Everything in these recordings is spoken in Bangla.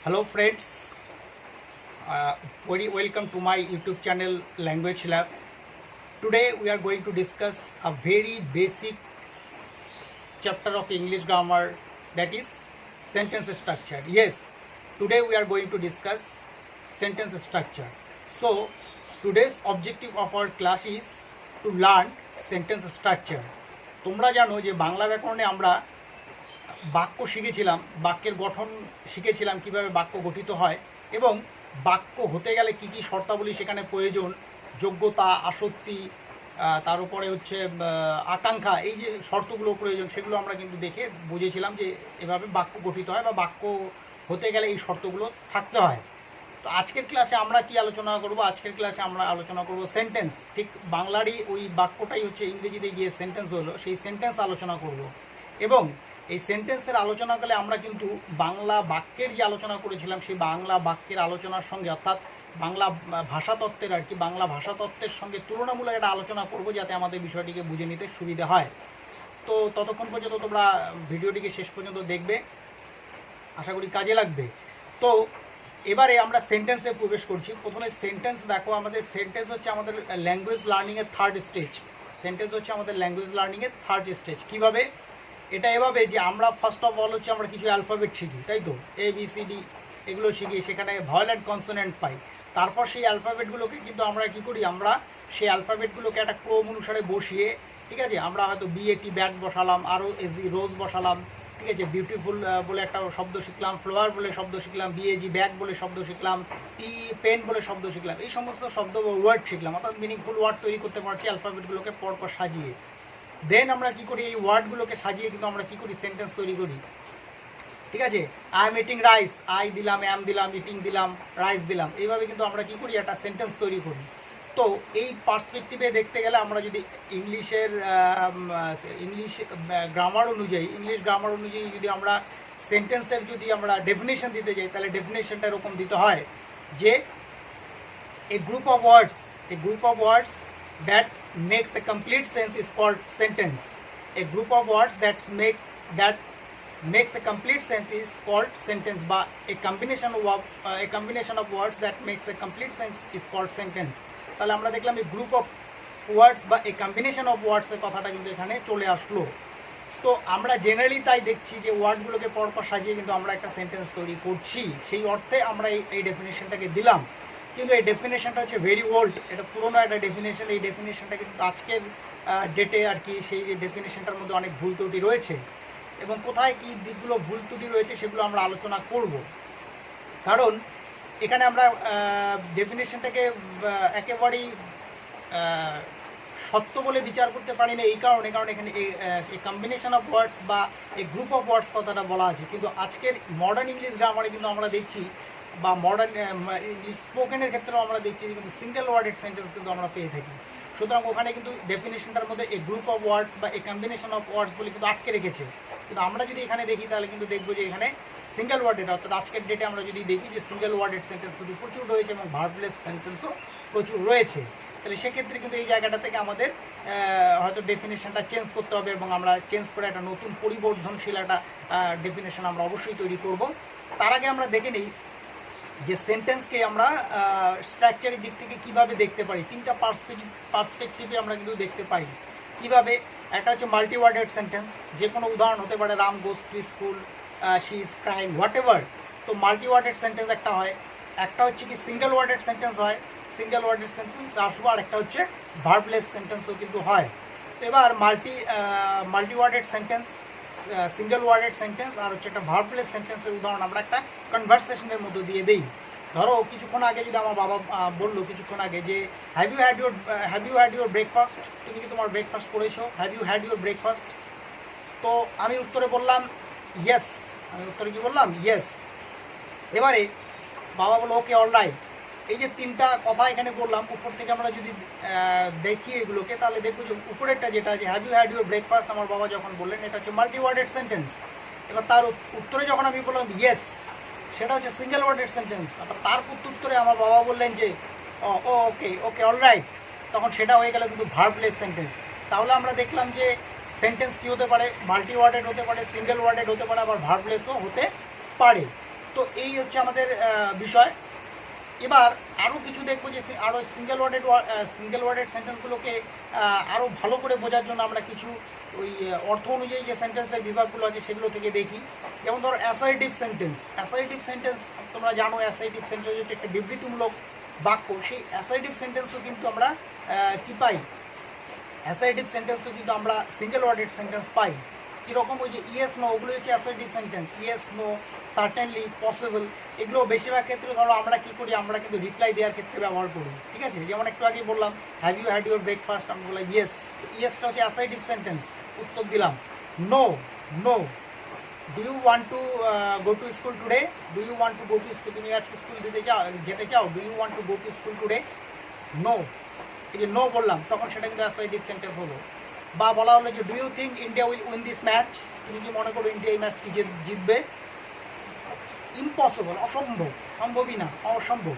Hello friends, very welcome to my YouTube channel Language Lab. Today we are going to discuss a very basic chapter of English grammar, that is sentence structure. Yes, today we are going to discuss sentence structure. So today's objective of our class is to learn sentence structure. তোমরা জানো যে বাংলা ব্যাকরণে আমরা বাক্য শিখেছিলাম, বাক্যের গঠন শিখেছিলাম, কিভাবে বাক্য গঠিত হয় এবং বাক্য হতে গেলে কি কি শর্তাবলী সেখানে প্রয়োজন, যোগ্যতা, আসক্তি, তার উপরে হচ্ছে আকাঙ্ক্ষা, এই যে শর্তগুলো প্রয়োজন সেগুলো আমরা কিন্তু দেখে বুঝেছিলাম যে এভাবে বাক্য গঠিত হয় বা বাক্য হতে গেলে এই শর্তগুলো থাকতে হয়। তো আজকের ক্লাসে আমরা কি আলোচনা করব? আজকের ক্লাসে আমরা আলোচনা করব সেন্টেন্স। ঠিক বাংলারই ওই বাক্যটাই হচ্ছে ইংরেজিতে গিয়ে সেন্টেন্স হলো, সেই সেন্টেন্স আলোচনা করব। এবং এই সেন্টেন্সের আলোচনাকালে আমরা কিন্তু বাংলা বাক্যের যে আলোচনা করেছিলাম সেই বাংলা বাক্যের আলোচনার সঙ্গে, অর্থাৎ বাংলা ভাষাতত্ত্বের বাংলা ভাষাতত্ত্বের সঙ্গে তুলনামূলক একটা আলোচনা করব, যাতে আমাদের বিষয়টিকে বুঝে নিতে সুবিধা হয়। তো ততক্ষণ পর্যন্ত তোমরা ভিডিওটিকে শেষ পর্যন্ত দেখবে, আশা করি কাজে লাগবে। তো এবারে আমরা সেন্টেন্সে প্রবেশ করছি। প্রথমে সেন্টেন্স দেখো, আমাদের সেন্টেন্স হচ্ছে আমাদের ল্যাঙ্গুয়েজ লার্নিংয়ের থার্ড স্টেজ। সেন্টেন্স হচ্ছে আমাদের ল্যাঙ্গুয়েজ লার্নিংয়ের থার্ড স্টেজ। কীভাবে? এটা এভাবে যে আমরা ফার্স্ট অফ অল হচ্ছে আমরা কিছু অ্যালফাবেট শিখি, তাই তো, ABCD এগুলো শিখি, সেখানে ভয়েলেন্ট কনসোনেন্ট পাই। তারপর সেই অ্যালফাবেটগুলোকে কিন্তু আমরা কী করি, আমরা সেই অ্যালফাবেটগুলোকে একটা ক্রম অনুসারে বসিয়ে, ঠিক আছে, আমরা হয়তো BAT ব্যাট বসালাম, আরও AG রোজ বসালাম, ঠিক আছে, বিউটিফুল বলে একটা শব্দ শিখলাম, ফ্লাওয়ার বলে শব্দ শিখলাম, BAG ব্যাগ বলে শব্দ শিখলাম, পেন বলে শব্দ শিখলাম, এই সমস্ত শব্দ ওয়ার্ড শিখলাম, অর্থাৎ মিনিংফুল ওয়ার্ড তৈরি করতে পারছি অ্যালফাবেটগুলোকে পরপর সাজিয়ে। দেন আমরা কী করি, এই ওয়ার্ডগুলোকে সাজিয়ে কিন্তু আমরা কী করি, সেন্টেন্স তৈরি করি। ঠিক আছে, I am eating rice, I দিলাম, অ্যাম দিলাম, ইটিং দিলাম, রাইস দিলাম, এইভাবে কিন্তু আমরা কী করি, একটা সেন্টেন্স তৈরি করি। তো এই পার্সপেক্টিভে দেখতে গেলে আমরা যদি ইংলিশ গ্রামার অনুযায়ী যদি আমরা সেন্টেন্সের যদি আমরা ডেফিনেশন দিতে যাই, তাহলে ডেফিনেশনটা এরকম দিতে হয় যে a group of words that makes a complete sense is called sentence. A group of words that makes a complete sense is called sentence, বা a combination of words that makes a complete sense is called sentence. তাহলে আমরা দেখলাম এই গ্রুপ অফ ওয়ার্ডস বা এই কম্বিনেশন অফ ওয়ার্ডসের কথাটা কিন্তু এখানে চলে আসলো। তো আমরা জেনারেলি তাই দেখছি যে ওয়ার্ডগুলোকে পরপর সাজিয়ে কিন্তু আমরা একটা সেন্টেন্স তৈরি করছি, সেই অর্থে আমরা এই ডেফিনেশনটাকে দিলাম। কিন্তু এই ডেফিনেশনটা হচ্ছে ভেরি ওল্ড, এটা পুরোনো একটা ডেফিনেশন। এই ডেফিনেশনটা কিন্তু আজকের ডেটে সেই ডেফিনেশনটার মধ্যে অনেক ভুল ত্রুটি রয়েছে, এবং কোথায় কী দিকগুলো ভুল ত্রুটি রয়েছে সেগুলো আমরা আলোচনা করব। কারণ এখানে আমরা ডেফিনেশনটাকে একেবারেই সত্য বলে বিচার করতে পারি না, কারণ এখানে এই কম্বিনেশন অফ ওয়ার্ডস বা এই গ্রুপ অফ ওয়ার্ডস কথাটা বলা আছে। কিন্তু আজকের মডার্ন ইংলিশ গ্রামারে কিন্তু আমরা দেখছি, বা মডার্ন ইংলিশ স্পোকেনের ক্ষেত্রেও আমরা দেখছি যে কিন্তু সিঙ্গেল ওয়ার্ডেড সেন্টেন্স কিন্তু আমরা পেয়ে থাকি। সুতরাং ওখানে কিন্তু ডেফিনেশনটার মধ্যে এই গ্রুপ অফ ওয়ার্ডস বা এই কম্বিনেশন অফ ওয়ার্ডস বলে কিন্তু আটকে রেখেছে। কিন্তু আমরা যদি এখানে দেখি তাহলে কিন্তু দেখবো যে এখানে সিঙ্গেল ওয়ার্ডেড, অর্থাৎ আজকের ডেটে আমরা যদি দেখি যে সিঙ্গেল ওয়ার্ডেড সেন্টেন্স কিন্তু প্রচুর রয়েছে এবং ভার্বলেস সেন্টেন্সও প্রচুর রয়েছে। তাহলে সেক্ষেত্রে কিন্তু এই জায়গাটা থেকে আমাদের হয়তো ডেফিনেশনটা চেঞ্জ করতে হবে, এবং আমরা চেঞ্জ করে একটা নতুন পরিবর্ধনশীল একটা ডেফিনেশন আমরা অবশ্যই তৈরি করব। তার আগে আমরা দেখে নিই যে সেন্টেন্সকে আমরা স্ট্রাকচারের দিক থেকে কিভাবে দেখতে পারি। তিনটা পার্সপেক্টিভে আমরা কিন্তু দেখতে পাই। কিভাবে? একটা হচ্ছে মাল্টি ওয়ার্ডেড সেন্টেন্স, যে কোনো উদাহরণ হতে পারে, Ram goes to school, she is crying, what ever. তো মাল্টি ওয়ার্ডেড সেন্টেন্স একটা হয়। একটা হচ্ছে কি সিঙ্গেল ওয়ার্ডেড সেন্টেন্স হয়, সিঙ্গেল ওয়ার্ডেড সেন্টেন্স আসবো, আর একটা হচ্ছে ভার্বলেস সেন্টেন্সও কিন্তু হয়। তো এবার multi worded sentence, single worded sentence আর হচ্ছে একটা ভার্বলেস সেন্টেন্সের উদাহরণ আমরা একটা কনভারসেশনের মধ্যে দিয়ে দিই। ধরো কিছুক্ষণ আগে যদি আমার বাবা বললো কিছুক্ষণ আগে যে have you had your breakfast, তুমি কি তোমার ব্রেকফাস্ট করেছো, have you had your breakfast. তো আমি উত্তরে বললাম ইয়েস, ইয়েস। এবারে বাবা বললো ওকে অলরাইট। এই যে তিনটা কথা এখানে বললাম, উপর থেকে আমরা যদি দেখি এগুলোকে, তাহলে দেখবো যে উপরেরটা যেটা আছে have you had your breakfast, আমার বাবা যখন বললেন, এটা হচ্ছে মাল্টি ওয়ার্ডেড সেন্টেন্স। এবার তার উত্তরে যখন আমি বললাম ইয়েস, সেটা হচ্ছে সিঙ্গেল ওয়ার্ডেড সেন্টেন্স। তার উত্তরে আমার বাবা বললেন যে ওকে অলরাইট, তখন সেটা হয়ে গেল কিন্তু ভার্বলেস সেন্টেন্স। তাহলে আমরা দেখলাম যে সেন্টেন্স কী হতে পারে, মাল্টি ওয়ার্ডেড হতে পারে, সিঙ্গেল ওয়ার্ডেড হতে পারে, আবার ভার্বলেসও হতে পারে। তো এই হচ্ছে আমাদের বিষয়। এবার আরও কিছু দেখবো যে আরও সিঙ্গেল ওয়ার্ডেড সেন্টেন্সগুলোকে আরও ভালো করে বোঝার জন্য আমরা কিছু ওই অর্থ অনুযায়ী যে সেন্টেন্সের বিভাগগুলো আছে সেগুলো থেকে দেখি। যেমন ধরো অ্যাসার্টিভ সেন্টেন্স তোমরা জানো অ্যাসার্টিভ সেন্টেন্স হচ্ছে একটা বিবৃতিমূলক বাক্য। সেই অ্যাসার্টিভ সেন্টেন্সও কিন্তু আমরা কী পাই, অ্যাসার্টিভ সেন্টেন্সও কিন্তু আমরা সিঙ্গেল ওয়ার্ডেড সেন্টেন্স পাই। কীরকম, ওই যে ইয়েস নো, ওগুলো হচ্ছে assertive sentence. Yes no, certainly, possible, এগুলো বেশিরভাগ ক্ষেত্রে ধরো আমরা কী করি, আমরা কিন্তু রিপ্লাই দেওয়ার ক্ষেত্রে ব্যবহার করি। ঠিক আছে, যেমন একটু আগেই বললাম have you had your breakfast, আমি বললাম ইয়েস, ইয়েসটা হচ্ছে অ্যাসার্টিভ সেন্টেন্স, উত্তর দিলাম। No, no, do you want to go to school today, do you want to go to school, তুমি আজকে স্কুল যেতে চাও, do you want to go to school today, no. এই যে নো বললাম তখন সেটা কিন্তু অ্যাসার্টিভ সেন্টেন্স হলো। বা বলা হলো যে do you think India will win this match, তুমি কি মনে করো ইন্ডিয়া এই ম্যাচটি জিতবে, ইম্পসিবল, অসম্ভব, সম্ভবই না, অসম্ভব।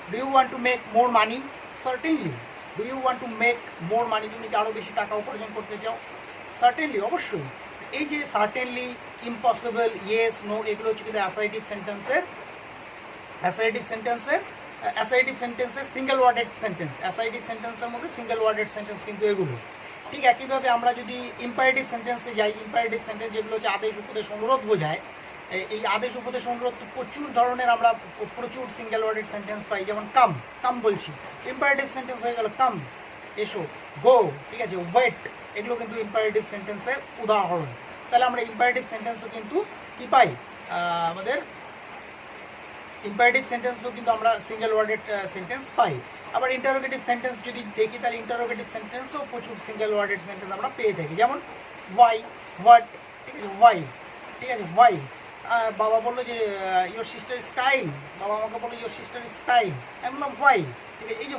Do you want to make more money, certainly, do you want to make more money, তুমি কি আরও বেশি টাকা উপার্জন করতে চাও, সার্টেনলি, অবশ্যই। এই যে সার্টেনলি, ইম্পসিবল, ইয়েস নো, এগুলো হচ্ছে কিন্তু অ্যাসার্টিভ সেন্টেন্সের সিঙ্গেল ওয়ার্ডেড সেন্টেন্স। অ্যাসার্টিভ সেন্টেন্সের মধ্যে সিঙ্গেল ওয়ার্ডেড সেন্টেন্স কিন্তু এগুলো। ঠিক একইভাবে আমরা যদি ইম্পারেটিভ সেন্টেন্সে যাই, ইম্পারেটিভ সেন্টেন্স যেগুলো হচ্ছে আদেশ উপদেশ অনুরোধ বোঝায়, এই আদেশ উপদেশ অনুরোধ প্রচুর ধরনের আমরা প্রচুর সিঙ্গেল ওয়ার্ডেড সেন্টেন্স পাই। যেমন কাম বলছি, ইম্পারেটিভ সেন্টেন্স হয়ে গেল কাম, এসো, গো, ঠিক আছে, ওয়েট, এগুলো কিন্তু ইম্পারেটিভ সেন্টেন্সের উদাহরণ। তাহলে আমরা ইম্পারেটিভ সেন্টেন্সও কিন্তু কী পাই, আমাদের ইম্পারেটিভ সেন্টেন্সও কিন্তু আমরা সিঙ্গেল ওয়ার্ডেড সেন্টেন্স পাই। আবার ইন্টারোগেটিভ সেন্টেন্স যদি দেখি তাহলে ইন্টারোগেটিভ সেন্টেন্সও প্রচুর সিঙ্গেল ওয়ার্ডেড সেন্টেন্স আমরা পেয়ে থাকি। যেমন ওয়াই, হোয়াট, ঠিক আছে, ওয়াই, ঠিক আছে, ওয়াই। বাবা বললো যে ইয়োর সিস্টার ইজ ক্রাইং, বাবা আমাকে বললো ইয়োর সিস্টার ইজ ক্রাইং, আমি বললাম ওয়াই, ঠিক আছে। এই যে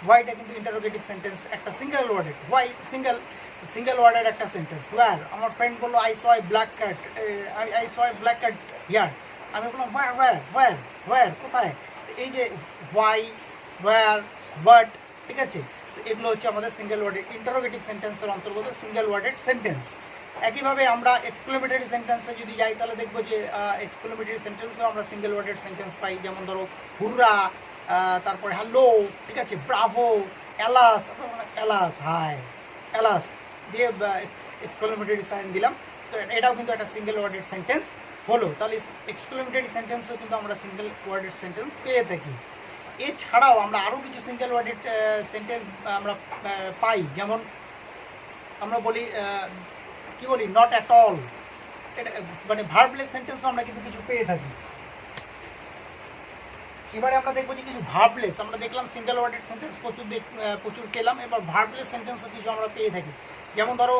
ওয়াইটা কিন্তু ইন্টারোগেটিভ সেন্টেন্স, একটা সিঙ্গেল ওয়ার্ডেড, ওয়াই সিঙ্গেল ওয়ার্ডের একটা সেন্টেন্স। ওয়্যার, আমার ফ্রেন্ড বললো I saw A black cat, I saw A black cat here, আমি বললাম ওয়্যার, কোথায়। এই যে ওয়াই, ওয়্যার, হোয়াট, ঠিক আছে, এগুলো হচ্ছে আমাদের সিঙ্গেল ওয়ার্ডেড ইন্টারোগেটিভ সেন্টেন্সের অন্তর্গত সিঙ্গেল ওয়ার্ডেড সেন্টেন্স। একইভাবে আমরা এক্সক্লেমেটরি সেন্টেন্সে যদি যাই তাহলে দেখবো যে এক্সক্লেমেটরি সেন্টেন্সেও আমরা সিঙ্গেল ওয়ার্ডেড সেন্টেন্স পাই। যেমন ধরো হুররা, তারপরে হ্যালো, ঠিক আছে, ব্রাভো, অ্যালাস, হাই, অ্যালাস দিয়ে এক্সক্লেমেটরি সাইন দিলাম, তো এটাও কিন্তু একটা সিঙ্গেল ওয়ার্ডেড সেন্টেন্স হলো। তাহলে এক্সক্লেমেটরি সেন্টেন্সও কিন্তু আমরা সিঙ্গেল ওয়ার্ডেড সেন্টেন্স পেয়ে থাকি। এছাড়াও আমরা আরও কিছু সিঙ্গেল ওয়ার্ডেড সেন্টেন্স আমরা পাই। যেমন আমরা বলি কি বলি, নট অ্যাট অল, এটা মানে ভার্বলেস সেন্টেন্সও আমরা কিন্তু কিছু পেয়ে থাকি। এবারে আমরা দেখবো যে কিছু ভার্বলেস, আমরা দেখলাম সিঙ্গেল ওয়ার্ডেড সেন্টেন্স প্রচুর পেলাম, এবার ভার্বলেস সেন্টেন্সও কিছু আমরা পেয়ে থাকি। যেমন ধরো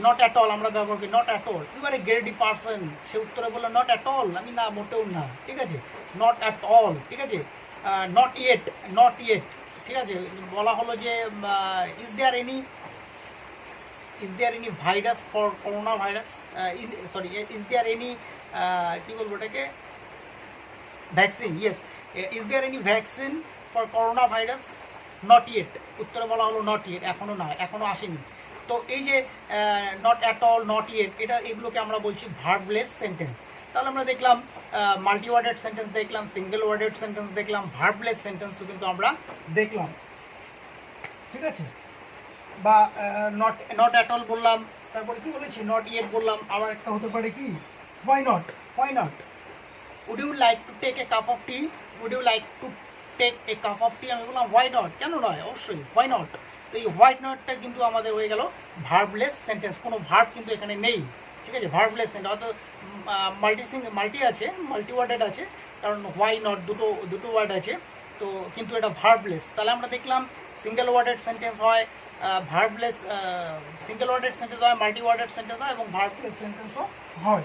নট অ্যাট অল আমরা ব্যবহার করি, not at all, you are a greedy person, সে উত্তরে বললো নট অ্যাট অল, আমি না, মোটেও না, ঠিক আছে, নট অ্যাট অল, ঠিক আছে। নট ইয়েট, ঠিক আছে, বলা হলো যে is there any virus for corona virus, sorry, is there any, কী বলবো এটাকে, vaccine, yes, is there any vaccine for corona virus, not yet, উত্তরে বলা হলো নট ইয়েট, এখনও আসেনি। তো এই যে not at all, not yet, এগুলোকে আমরা বলছি ভার্বলেস সেন্টেন্স। তাহলে আমরা দেখলাম মাল্টি ওয়ার্ডেড সেন্টেন্স দেখলাম, সিঙ্গেল ওয়ার্ডেড সেন্টেন্স দেখলাম, ভার্বলেস সেন্টেন্সও কিন্তু আমরা দেখলাম, ঠিক আছে। বা নট অ্যাট অল বললাম, তারপরে কি বলেছি, নট ইয়েট বললাম। আবার একটা হতে পারে কি, why not, would you like to take a cup of tea, আমি বললাম হোয়াই নট, কেন নয়, অবশ্যই হোয়াই নট। তো এই হোয়াই নটটা কিন্তু আমাদের হয়ে গেল ভার্বলেস সেন্টেন্স, কোনো ভার্ব কিন্তু এখানে নেই, ঠিক আছে, ভার্বলেস সেন্টেন্স। অর্থাৎ মাল্টি আছে, মাল্টি ওয়ার্ডেড আছে, কারণ হোয়াই নট দুটো ওয়ার্ড আছে, তো কিন্তু এটা ভার্বলেস। তাহলে আমরা দেখলাম সিঙ্গেল ওয়ার্ডেড সেন্টেন্স হয়, ভার্বলেস, সিঙ্গেল ওয়ার্ডেড সেন্টেন্স হয়, মাল্টি ওয়ার্ডেড সেন্টেন্স হয়, এবং ভার্বলেস সেন্টেন্সও হয়।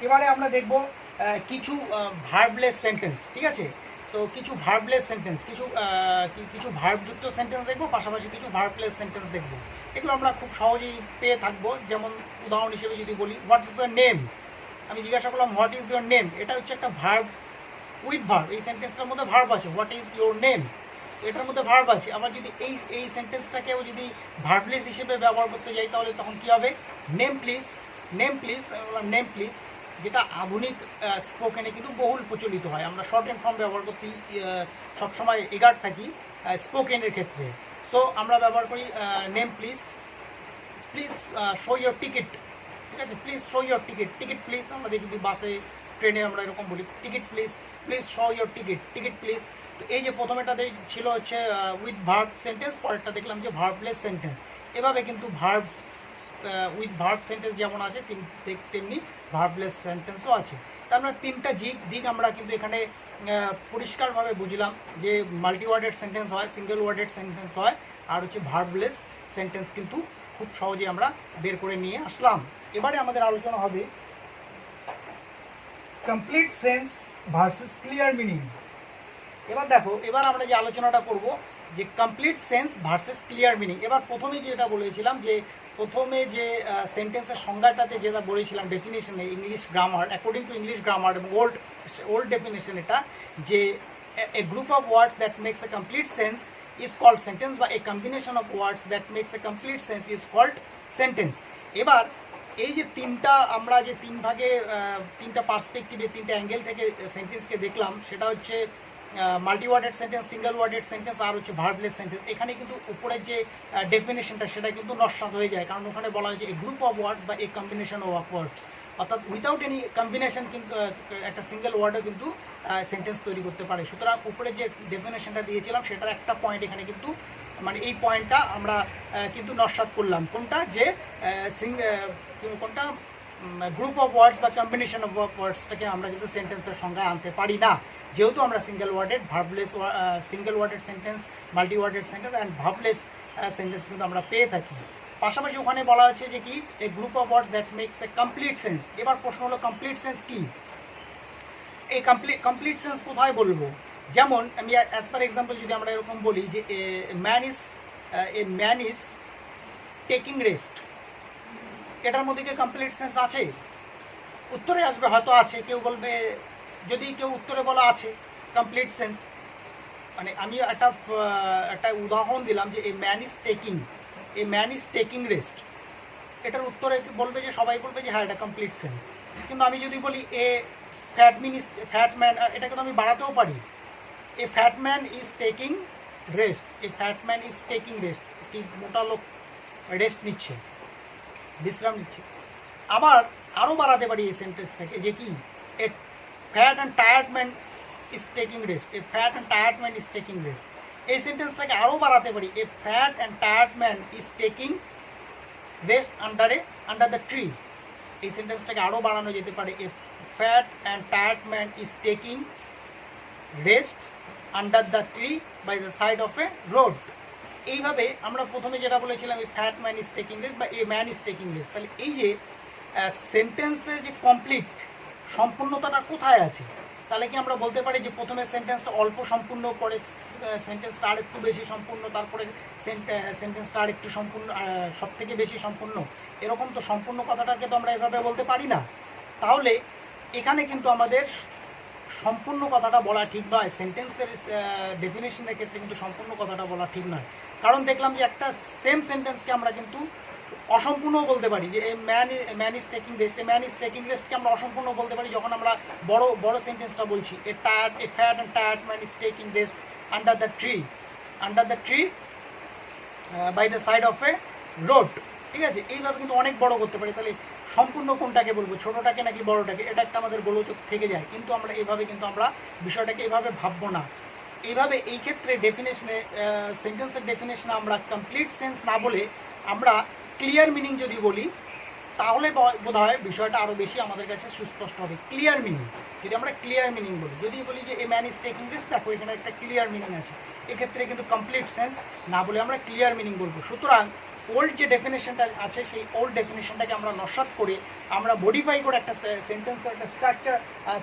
এবারে আমরা দেখব কিছু ভার্বলেস সেন্টেন্স, ঠিক আছে। তো কিছু ভার্বলেস সেন্টেন্স, কিছু ভার্বযুক্ত সেন্টেন্স দেখবো, পাশাপাশি কিছু ভার্বলেস সেন্টেন্স দেখবো। এগুলো আমরা খুব সহজেই পেয়ে থাকবো। যেমন উদাহরণ হিসেবে যদি বলি, হোয়াট ইজ ইউর নেম, আমি জিজ্ঞাসা করলাম হোয়াট ইজ ইউর নেম, এটা হচ্ছে একটা ভার্ব উইথ ভার্ব, এই সেন্টেন্সটার মধ্যে ভার্ব আছে, হোয়াট ইজ ইউর নেম, এটার মধ্যে ভার্ব আছে। আবার যদি এই সেন্টেন্সটাকেও যদি ভার্বলেস হিসেবে ব্যবহার করতে যাই তাহলে তখন কী হবে, নেম প্লিজ, যেটা আধুনিক স্পোকেনে কিন্তু বহুল প্রচলিত হয়। আমরা শর্ট এন্ড ফর্ম ব্যবহার করতে সবসময় এগার থাকি স্পোকেনের ক্ষেত্রে। সো আমরা ব্যবহার করি name please, please show your ticket, ঠিক আছে, please show your ticket, ticket please. আমরা দেখি বাসে ট্রেনে আমরা এরকম বলি ticket please, please show your ticket, ticket please. তো এই যে প্রথমেটাতে ছিল হচ্ছে উইথ ভার্ব সেন্টেন্স, পরেরটা দেখলাম যে ভার্বলেস সেন্টেন্স। এভাবে কিন্তু ভার্ব উইথ ভার্ব সেন্টেন্স যেমন আছে তেমনি ভার্বলেস সেন্টেন্সও আছে। তা আমরা তিনটা দিক আমরা কিন্তু এখানে পরিষ্কারভাবে বুঝলাম যে মাল্টি ওয়ার্ডেড সেন্টেন্স হয়, সিঙ্গেল ওয়ার্ডেড সেন্টেন্স হয়, আর হচ্ছে ভার্বলেস সেন্টেন্স কিন্তু খুব সহজে আমরা বের করে নিয়ে আসলাম। এবারে আমাদের আলোচনা হবে complete sense versus clear meaning. এবার দেখো, এবার আমরা যে আলোচনাটা করব যে complete sense versus clear meaning. এবার প্রথমে যেটা বলেছিলাম যে প্রথমে যে সেন্টেন্সের সংজ্ঞাটাতে যেটা বলেছিলাম ডেফিনেশনে English grammar, according to English grammar এবং ওল্ড ডেফিনেশন, এটা যে a group of words that makes a complete sense is called sentence, বা a combination of words that makes a complete sense is called sentence. এবার এই যে তিনটা আমরা যে তিন ভাগে তিনটা পার্সপেক্টিভে তিনটা অ্যাঙ্গেল থেকে সেন্টেন্সকে দেখলাম, সেটা হচ্ছে multi worded sentence, single worded sentence, আর হচ্ছে ভার্বলেস সেন্টেন্স। এখানে কিন্তু উপরের যে ডেফিনেশনটা সেটা কিন্তু নস্বাত হয়ে যায়, কারণ ওখানে বলা হয়েছে এ গ্রুপ অফ ওয়ার্ডস বা এ কম্বিনেশন অফ ওয়ার্ডস, অর্থাৎ উইথাউট এনি কম্বিনেশন কিন্তু একটা সিঙ্গেল ওয়ার্ডও কিন্তু সেন্টেন্স তৈরি করতে পারে। সুতরাং উপরে যে ডেফিনেশনটা দিয়েছিলাম সেটার একটা পয়েন্ট এখানে কিন্তু মানে এই পয়েন্টটা আমরা কিন্তু নস্বাত করলাম। কোনটা? যে কোনটা গ্রুপ অফ ওয়ার্ডস বা কম্বিনেশন অফ ওয়ার্ডসটাকে আমরা কিন্তু সেন্টেন্সের সংজ্ঞায় আনতে পারি না, যেহেতু আমরা single worded verbless single worded sentence, multi worded sentence and verbless sentence কিন্তু আমরা পেয়ে থাকি। পাশাপাশি ওখানে বলা হচ্ছে যে কি a group of words that makes a complete sense. এবার প্রশ্ন হলো কমপ্লিট সেন্স কি? এই কমপ্লিট সেন্স কোথায় বলবো? যেমন আমি অ্যাজ পার এক্সাম্পল যদি আমরা এরকম বলি যে এ ম্যান ইজ টেকিং রেস্ট, এটার মধ্যে কি কমপ্লিট সেন্স আছে? উত্তরে আসবে হয়তো আছে, কেউ বলবে, যদি কেউ উত্তরে বলা আছে কমপ্লিট সেন্স, মানে আমি একটা উদাহরণ দিলাম যে এ ম্যান ইজ টেকিং রেস্ট, এটার উত্তরে বলবে যে সবাই বলবে যে হ্যাঁ এটা কমপ্লিট সেন্স। কিন্তু আমি যদি বলি এ ফ্যাট ম্যান, এটাকে তো আমি বাড়াতেও পারি, a fat man is taking rest, a fat man is taking rest, কি মোটা লোক রেস্ট নিচ্ছে, বিশ্রাম নিচ্ছে। আবার আরও বাড়াতে পারি এই সেন্টেন্সটাকে যে কি a fat and tired man is taking rest, a fat and tired man is taking rest. এই সেন্টেন্সটাকে আরও বাড়াতে পারি, a fat and tired man is taking rest under the tree. এই সেন্টেন্সটাকে আরও বাড়ানো যেতে পারে, a fat and tired man is taking rest under the tree by the side of a road. এইভাবে আমরা প্রথমে যেটা বলেছিলাম এই fat man is taking rest বা এ ম্যান ইজ টেকিং রেস্ট, তাহলে এই যে সেন্টেন্সের যে কমপ্লিট সম্পূর্ণতাটা কোথায় আছে? তাহলে কি আমরা বলতে পারি যে প্রথমে সেন্টেন্সটা অল্প সম্পূর্ণ, পরে সেন্টেন্সটা আর একটু বেশি সম্পূর্ণ, তারপরে সেন্টেন্সটা আর একটু সম্পূর্ণ, সব থেকে বেশি সম্পূর্ণ? এরকম তো সম্পূর্ণ কথাটাকে তো আমরা এভাবে বলতে পারি না। তাহলে এখানে কিন্তু আমাদের সম্পূর্ণ কথাটা বলা ঠিক নয়, সেন্টেন্সের ডেফিনেশনের ক্ষেত্রে কিন্তু সম্পূর্ণ কথাটা বলা ঠিক নয়। কারণ দেখলাম যে একটা সেম সেন্টেন্সকে আমরা কিন্তু অসম্পূর্ণও বলতে পারি, যে man is taking rest, a man is taking রেস্টকে আমরা অসম্পূর্ণ বলতে পারি যখন আমরা বড় সেন্টেন্সটা বলছি, a fat and tired man is taking rest under the tree by the side of a road. ঠিক আছে, এইভাবে কিন্তু অনেক বড় করতে পারি। তাহলে সম্পূর্ণ কোনটাকে বলবো, ছোটোটাকে নাকি বড়টাকে, এটা একটা আমাদের গোলযোগ থেকে যায়। কিন্তু আমরা এইভাবে কিন্তু আমরা বিষয়টাকে এইভাবে ভাববো না। এইভাবে এই ক্ষেত্রে ডেফিনেশনে সেন্টেন্সের ডেফিনেশনে আমরা কমপ্লিট সেন্স না বলে আমরা ক্লিয়ার মিনিং যদি বলি, তাহলে বোধ হয় বিষয়টা আরও বেশি আমাদের কাছে সুস্পষ্ট হবে। ক্লিয়ার মিনিং যদি আমরা ক্লিয়ার মিনিং বলি, যদি বলি যে এ ম্যান ইজ টেকিং রেস্ট, দেখো এখানে একটা ক্লিয়ার মিনিং আছে, এক্ষেত্রে কিন্তু কমপ্লিট সেন্স না বলে আমরা ক্লিয়ার মিনিং বলবো। সুতরাং ওল্ড যে ডেফিনেশনটা আছে সেই ওল্ড ডেফিনেশনটাকে আমরা নস্বাত করে আমরা মডিফাই করে একটা সেন্টেন্সের একটা স্ট্রাকচার,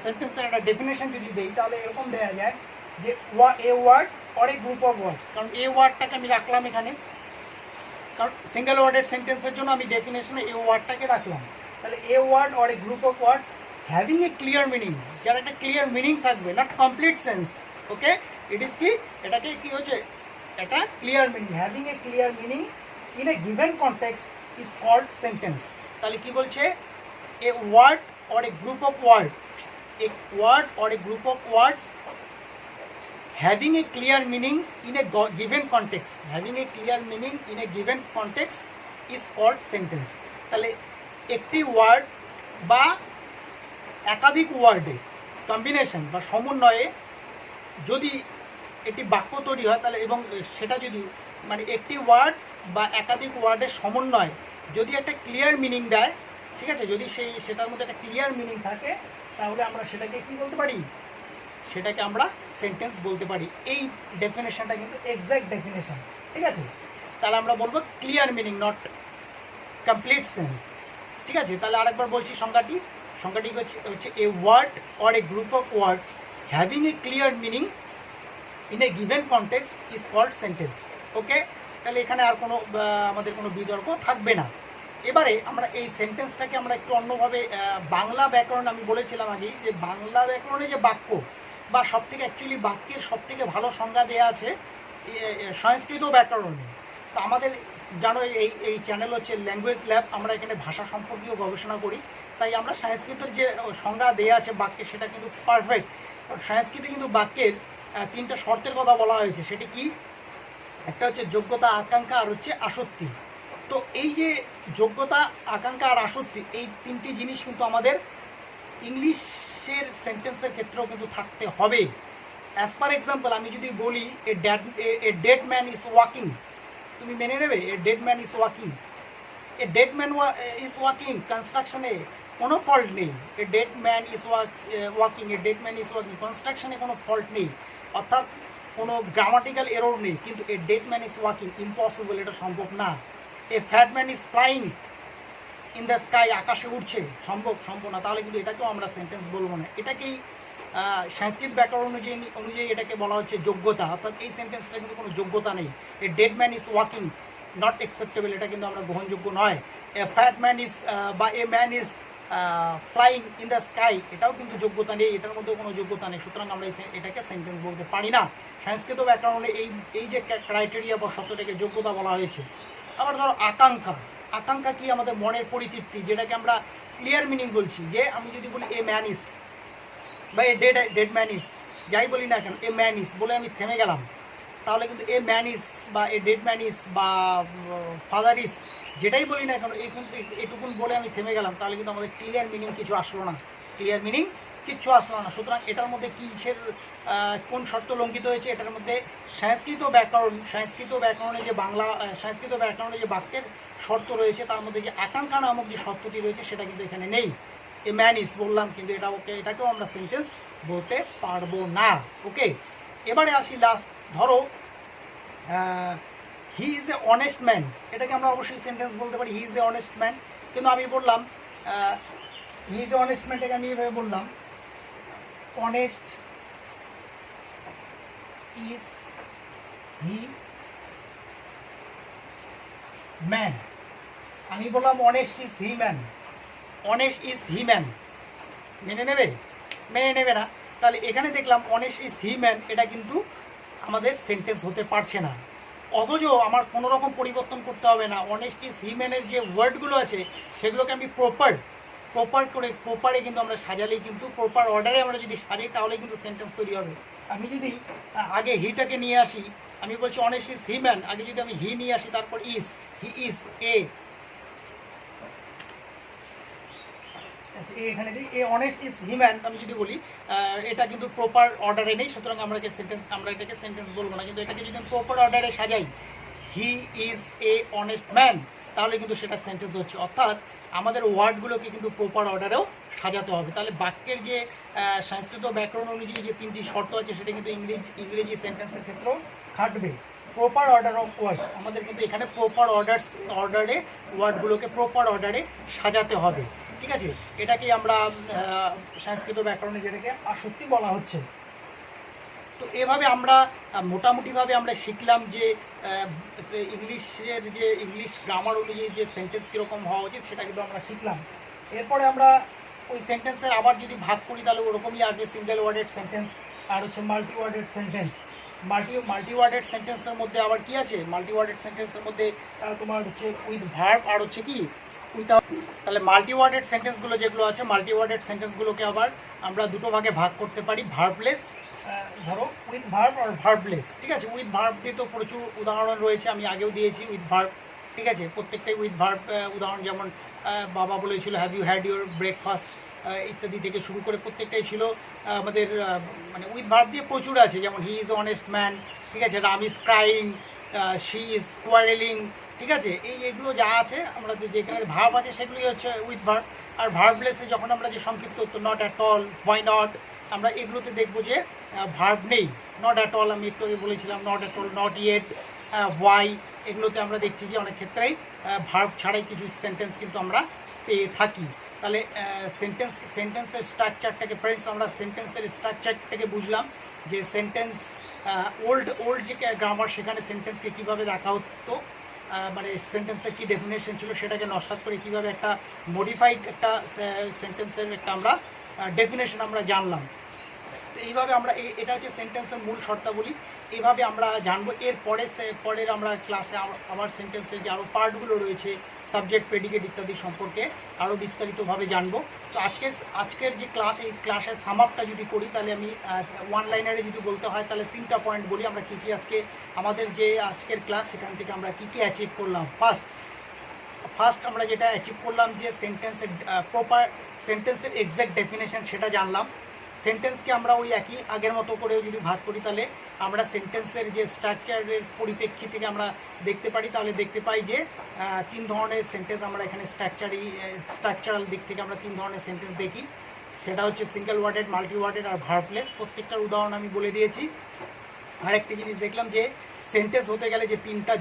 সেন্টেন্সের একটা ডেফিনেশন যদি দিই, তাহলে এরকম দেওয়া যায় যে a word or a group of words. কারণ এ ওয়ার্ডটাকে আমি রাখলাম এখানে, কারণ সিঙ্গেল ওয়ার্ডেড সেন্টেন্সের জন্য আমি ডেফিনেশনে এ ওয়ার্ডটাকে রাখলাম। তাহলে a word or a group of words having a clear meaning, যার একটা ক্লিয়ার মিনিং থাকবে, not complete sense. Okay, it is কি, এটাকে কি হচ্ছে, এটা clear meaning, having a clear meaning in a given context is called sentence. তাহলে কি বলছে, a word or a group of words, a word or a group of words having a clear meaning in a given context, having a clear meaning in a given context is called sentence. তাহলে একটি ওয়ার্ড বা একাধিক ওয়ার্ডে কম্বিনেশন বা সমন্বয়ে যদি একটি বাক্য তৈরি হয় তাহলে, এবং সেটা যদি মানে একটি ওয়ার্ড বা একাধিক ওয়ার্ডের সমন্বয় যদি একটা ক্লিয়ার মিনিং দেয়, ঠিক আছে, যদি সেটার মধ্যে একটা ক্লিয়ার মিনিং থাকে, তাহলে আমরা সেটাকে কি বলতে পারি, সেটাকে আমরা সেন্টেন্স বলতে পারি। এই ডেফিনেশনটা কিন্তু এক্স্যাক্ট ডেফিনেশন, ঠিক আছে। তাহলে আমরা বলবো clear meaning, not complete sense, ঠিক আছে। তাহলে আরেকবার বলছি সংজ্ঞাটি হচ্ছে a word or a group of words having a clear meaning in a given context is called sentence. Okay, তাহলে এখানে আর কোনো আমাদের কোনো বিতর্ক থাকবে না। এবারে আমরা এই সেন্টেন্সটাকে আমরা একটু অন্যভাবে, বাংলা ব্যাকরণ আমি বলেছিলাম আগেই যে বাংলা ব্যাকরণে যে বাক্য বা সবথেকে অ্যাকচুয়ালি বাক্যের সবথেকে ভালো সংজ্ঞা দেওয়া আছে সংস্কৃত ব্যাকরণে। তো আমাদের জানো এই চ্যানেল হচ্ছে ল্যাঙ্গুয়েজ ল্যাব, আমরা এখানে ভাষা সম্পর্কীয় গবেষণা করি, তাই আমরা সংস্কৃতের যে সংজ্ঞা দেওয়া আছে বাক্যে সেটা কিন্তু পারফেক্ট। সংস্কৃতে কিন্তু বাক্যের তিনটা শর্তের কথা বলা হয়েছে, সেটি কি, একটা হচ্ছে যোগ্যতা, আকাঙ্ক্ষা আর হচ্ছে আসক্তি। তো এই যে যোগ্যতা, আকাঙ্ক্ষা আর আসক্তি, এই তিনটি জিনিস কিন্তু আমাদের ইংলিশের সেন্টেন্সের ক্ষেত্রেও কিন্তু থাকতে হবে। অ্যাজ পার এক্সাম্পল আমি যদি বলি এ ডেড ম্যান ইজ ওয়াকিং, তুমি মেনে নেবে এ dead man is walking, A dead man is walking কনস্ট্রাকশনে কোনো ফল্ট নেই, এ dead man is walking, A dead man is walking কনস্ট্রাকশনে কোনো ফল্ট নেই, অর্থাৎ কোনো গ্রামাটিক্যাল এরর নেই, কিন্তু a dead man is walking impossible, এটা সম্ভব না। A fat man is flying in the sky, আকাশে উঠছে, সম্ভব না, তাহলে কিন্তু এটাকেও আমরা সেন্টেন্স বলবো না। এটাকেই সংস্কৃত ব্যাকরণ অনুযায়ী এটাকে বলা হচ্ছে যোগ্যতা, অর্থাৎ এই সেন্টেন্সটা কিন্তু কোনো যোগ্যতা নেই। এ dead man is walking not acceptable, এটা কিন্তু আমরা গ্রহণযোগ্য নয়। এ ফ্যাট ম্যান ইজ বা এ man is flying in the sky, এটাও কিন্তু যোগ্যতা নেই, এটার মধ্যেও কোনো যোগ্যতা নেই, সুতরাং আমরা এটাকে সেন্টেন্স বলতে পারি না। সংস্কৃত ব্যাকরণে এই যে ক্রাইটেরিয়া বা শব্দটাকে যোগ্যতা বলা হয়েছে। আবার ধরো আকাঙ্ক্ষা কি, আমাদের মনের পরিতৃপ্তি, যেটাকে আমরা ক্লিয়ার মিনিং বলছি। যে আমি যদি বলি এ ম্যান ইজ বা এ ডেড ম্যান ইজ, যাই বলি না কেন, এ ম্যান ইজ বলে আমি থেমে গেলাম, তাহলে কিন্তু এ ম্যান ইজ বা এ ডেড ম্যান ইজ বা ফাদার ইজ, যেটাই বলি না কেন এটুকুন বলে আমি থেমে গেলাম, তাহলে কিন্তু আমাদের ক্লিয়ার মিনিং কিছু আসলো না, ক্লিয়ার মিনিং কিচ্ছু আসলো না। সুতরাং এটার মধ্যে কিসের কোন শর্ত লঙ্ঘিত হয়েছে, এটার মধ্যে সংস্কৃত ব্যাকরণে যে সংস্কৃত ব্যাকরণে যে বাক্যের শর্ত রয়েছে তার মধ্যে যে আকাঙ্ক্ষা নামক যে শর্তটি রয়েছে সেটা কিন্তু এখানে নেই। এ ম্যান ইজ বললাম, কিন্তু এটাকেও আমরা সেন্টেন্স বলতে পারবো না। ওকে, এবারে আসি লাস্ট, ধরো he is a honest man, এটাকে আমরা অবশ্যই সেন্টেন্স বলতে পারি, he is a honest man. কিন্তু আমি বললাম হি ইজ এ অনেস্ট ম্যানটাকে আমি এভাবে বললাম, অনেস্ট ইজ হি ম্যান। আমি বললাম honest is he man, honest is he man, মেনে নেবে না। তাহলে এখানে দেখলাম অনেস্ট ইজ হি ম্যান, এটা কিন্তু আমাদের সেন্টেন্স হতে পারছে না, অথচ আমার কোনো রকম পরিবর্তন করতে হবে না। অনেস্ট ইজ হি ম্যানের যে ওয়ার্ডগুলো আছে সেগুলোকে আমি প্রপারে কিন্তু আমরা সাজালেই, কিন্তু প্রপার অর্ডারে আমরা যদি সাজাই তাহলে কিন্তু সেন্টেন্স তৈরি হবে। আমি যদি আগে হিটাকে নিয়ে আসি, আমি বলছি অনেস্ট ইজ হি ম্যান, আগে যদি আমি হি নিয়ে আসি তারপর ইজ, হি ইজ এ, এখানে এ অনেস্ট ইজ হি ম্যান আমি যদি বলি, এটা কিন্তু প্রপার অর্ডারে নেই, সুতরাং আমরা এটাকে সেন্টেন্স বলবো না। কিন্তু এটাকে যদি প্রপার অর্ডারে সাজাই, he is a honest man, তাহলে কিন্তু সেটা সেন্টেন্স হচ্ছে। অর্থাৎ আমাদের ওয়ার্ডগুলোকে কিন্তু প্রপার অর্ডারেও সাজাতে হবে। তাহলে বাক্যের যে সংস্কৃত ব্যাকরণ অনুযায়ী যে তিনটি শর্ত আছে সেটা কিন্তু ইংরেজি সেন্টেন্সের ক্ষেত্রেও খাটবে। প্রপার অর্ডার অফ ওয়ার্ডস, আমাদের কিন্তু এখানে প্রপার অর্ডারে ওয়ার্ডগুলোকে প্রপার অর্ডারে সাজাতে হবে, ঠিক আছে। এটাকে আমরা সংস্কৃত ব্যাকরণে যেটাকে আসক্তি বলা হচ্ছে। তো এভাবে আমরা মোটামুটিভাবে আমরা শিখলাম যে ইংলিশ গ্রামার অনুযায়ী যে সেন্টেন্স কীরকম হওয়া উচিত সেটা কিন্তু আমরা শিখলাম। এরপরে আমরা ওই সেন্টেন্সের আবার যদি ভাগ করি তাহলে ওরকমই আসবে, সিঙ্গেল ওয়ার্ডেড সেন্টেন্স আর হচ্ছে মাল্টি ওয়ার্ডেড সেন্টেন্স। মাল্টি ওয়ার্ডেড সেন্টেন্সের মধ্যে আবার কি আছে, মাল্টি ওয়ার্ডেড সেন্টেন্সের মধ্যে তোমার হচ্ছে উইথ ভার্ব আর হচ্ছে কি উইদাউট। তাহলে মাল্টি ওয়ার্ডেড সেন্টেন্সগুলো যেগুলো আছে, মাল্টি ওয়ার্ডেড সেন্টেন্সগুলোকে আবার আমরা দুটো ভাগে ভাগ করতে পারি, ভার্বলেস, ধরো উইথ ভার্ব আর ভার্বলেস, ঠিক আছে। উইথ ভার্ব দিয়ে তো প্রচুর উদাহরণ রয়েছে, আমি আগেও দিয়েছি উইথ ভার্ব, ঠিক আছে। প্রত্যেকটাই উইথ ভার্ব উদাহরণ, যেমন বাবা বলেছিল have you had your breakfast ইত্যাদি থেকে শুরু করে প্রত্যেকটাই ছিল আমাদের মানে উইথ ভার্ব দিয়ে প্রচুর আছে, যেমন হি ইজ অনেস্ট ম্যান, ঠিক আছে। Ram is crying, she is quarrelling, ঠিক আছে। এইগুলো যা আছে আমরা যেখানে ভার্ব আছে সেগুলোই হচ্ছে উইথ ভার্ব। আর ভার্বলেসে যখন আমরা যে সংক্ষিপ্ত উত্তর not at all, why not, আমরা এগুলোতে দেখবো যে ভার্ব নেই। নট অ্যাট অল আমি একটু আগে বলেছিলাম, not at all, not yet, why, এগুলোতে আমরা দেখছি যে অনেক ক্ষেত্রেই ভার্ব ছাড়াই কিছু সেন্টেন্স কিন্তু আমরা পেয়ে থাকি। তাহলে সেন্টেন্সের স্ট্রাকচারটাকে, ফ্রেন্ডস আমরা সেন্টেন্সের স্ট্রাকচারটাকে বুঝলাম যে সেন্টেন্স ওল্ড যে গ্রামার সেখানে সেন্টেন্সকে কীভাবে দেখা হতো, মানে সেন্টেন্সের কী ডেফিনেশন ছিল সেটাকে নস্বাত করে কীভাবে একটা মডিফাইড একটা সেন্টেন্সের একটা আমরা ডেফিনেশন আমরা জানলাম। তো এইভাবে আমরা এটা হচ্ছে সেন্টেন্সের মূল শর্তাবলী, এইভাবে আমরা জানবো। পরের আমরা ক্লাসে আবার সেন্টেন্সের যে আরও পার্টগুলো রয়েছে, সাবজেক্ট, প্রেডিকেট ইত্যাদি সম্পর্কে আরও বিস্তারিতভাবে জানবো। তো আজকের যে ক্লাস, এই ক্লাসের সামআপটা যদি করি তাহলে আমি ওয়ান লাইনারে যদি বলতে হয় তাহলে 3টা পয়েন্ট বলি আমরা কী কী আজকে আমাদের যে আজকের ক্লাস সেখান থেকে আমরা কী কী অ্যাচিভ করলাম। ফার্স্ট আমরা যেটা অ্যাচিভ করলাম যে সেন্টেন্সের প্রপার সেন্টেন্সের এক্স্যাক্ট ডেফিনেশন সেটা জানলাম। সেন্টেন্সকে আমরা ওই একই আগের মতো করেও যদি ভাগ করি তাহলে আমরা সেন্টেন্সের যে স্ট্রাকচারের পরিপ্রেক্ষিতে থেকে আমরা দেখতে পারি, তাহলে দেখতে পাই যে 3 ধরনের সেন্টেন্স আমরা এখানে স্ট্রাকচারাল দিক থেকে আমরা 3 ধরনের সেন্টেন্স দেখি। সেটা হচ্ছে সিঙ্গেল ওয়ার্ডেড, মাল্টি ওয়ার্ডেড আর ভার্বলেস। প্রত্যেকটার উদাহরণ আমি বলে দিয়েছি। আরেকটি জিনিস দেখলাম যে সেন্টেন্স হতে গেলে যে 3টা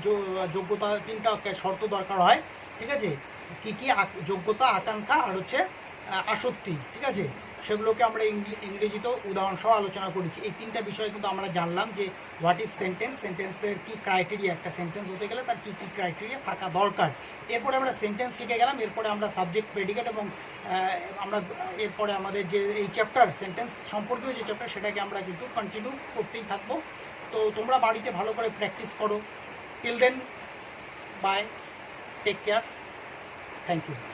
যোগ্যতা, 3টা শর্ত দরকার হয়, ঠিক আছে। কী কী? যোগ্যতা, আকাঙ্ক্ষা আর হচ্ছে আসক্তি, ঠিক আছে। সেগুলোকে আমরা ইংরেজিতেও উদাহরণসহ আলোচনা করেছি। এই 3টা বিষয় কিন্তু আমরা জানলাম যে হোয়াট ইজ সেন্টেন্স, সেন্টেন্সের কী ক্রাইটেরিয়া, একটা সেন্টেন্স হতে গেলে তার কী কী ক্রাইটেরিয়া থাকা দরকার। এরপরে আমরা সেন্টেন্স শিখে গেলাম, এরপরে আমরা সাবজেক্ট, প্রেডিকেট এবং আমরা এরপরে আমাদের যে এই চ্যাপ্টার সেন্টেন্স সম্পর্কিত যে চ্যাপ্টার সেটাকে আমরা কিন্তু কন্টিনিউ করতেই থাকবো। তো তোমরা বাড়িতে ভালো করে প্র্যাকটিস করো। Till then, bye, take care, thank you.